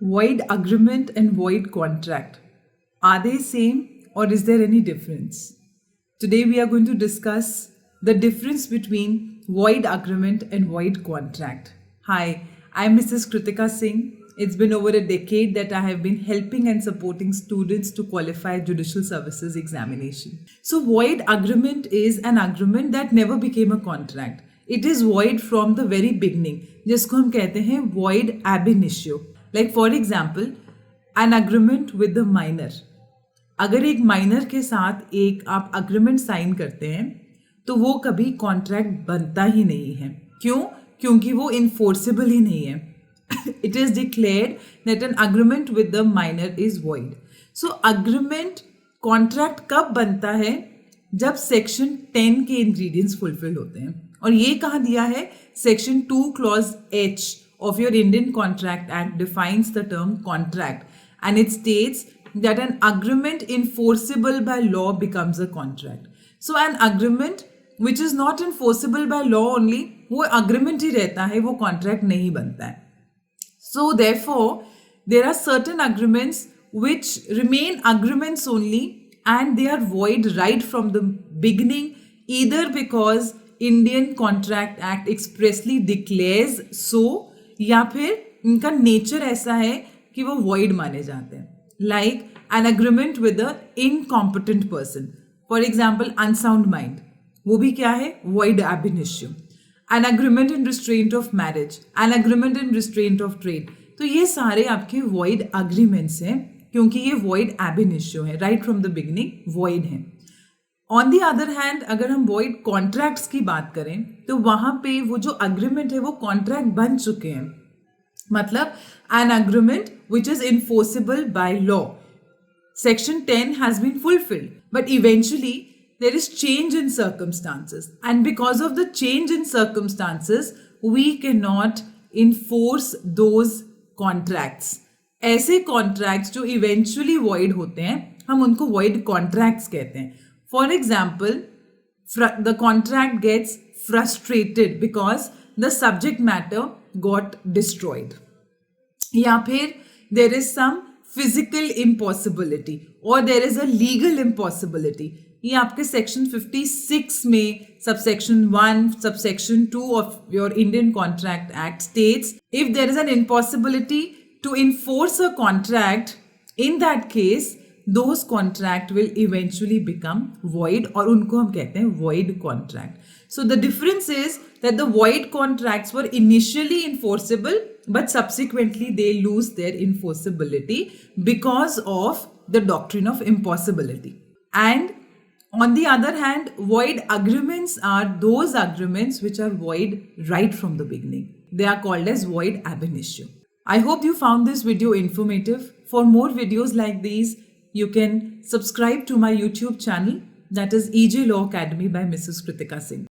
Void agreement and void contract. Are they same or is there any difference? Today we are going to discuss the difference between void agreement and void contract. Hi, I'm Mrs. Kritika Singh. It's been over a decade that I have been helping and supporting students to qualify judicial services examination. So void agreement is an agreement that never became a contract. It is void from the very beginning, जिसको हम कहते हैं void ab initio. Like for example, an agreement with the minor. अगर एक minor के साथ एक आप अग्रीमेंट साइन करते हैं तो वो कभी कॉन्ट्रैक्ट बनता ही नहीं है. क्यों? क्योंकि वो इन्फोर्सेबल ही नहीं है. It is declared that an agreement with the minor is void. So agreement contract कब बनता है? जब सेक्शन 10 के इंग्रेडिएंट्स फुलफिल होते हैं. और ये कहाँ दिया है? Section 2 clause H of your Indian Contract Act defines the term contract, and it states that an agreement enforceable by law becomes a contract. So an agreement which is not enforceable by law only, वो agreement ही रहता है, वो contract नहीं बनता है. So therefore, there are certain agreements which remain agreements only and they are void right from the beginning, either because Indian Contract Act expressly declares so, या फिर इनका नेचर ऐसा है कि वो void माने जाते हैं. Like an agreement with a incompetent person. For example, unsound mind. वो भी क्या है? Void ab initio. An agreement in restraint of marriage. An agreement in restraint of trade. तो ये सारे आपके void agreements हैं क्योंकि ये void ab initio है. Right from the beginning void है. ऑन दी अदर हैंड अगर हम वॉइड कॉन्ट्रैक्ट्स की बात करें तो वहां पे वो जो अग्रीमेंट है वो कॉन्ट्रैक्ट बन चुके हैं. मतलब an agreement which is enforceable by law. Section 10 has been fulfilled but eventually there is change in circumstances and because of the change in circumstances we can not enforce those contracts. ऐसे contracts जो eventually void होते हैं हम उनको void contracts कहते हैं. For example, the contract gets frustrated because the subject matter got destroyed. या फिर there is some physical impossibility or there is a legal impossibility. ये आपके section 56 में subsection 1, subsection 2 of your Indian Contract Act states if there is an impossibility to enforce a contract, in that case those contract will eventually become void और उनको हम कहते हैं void contract. So the difference is that the void contracts were initially enforceable but subsequently they lose their enforceability because of the doctrine of impossibility. And on the other hand, void agreements are those agreements which are void right from the beginning. They are called as void ab initio. I hope you found this video informative. For more videos like these, you can subscribe to my YouTube channel, that is EJ Law Academy by Mrs. Kritika Singh.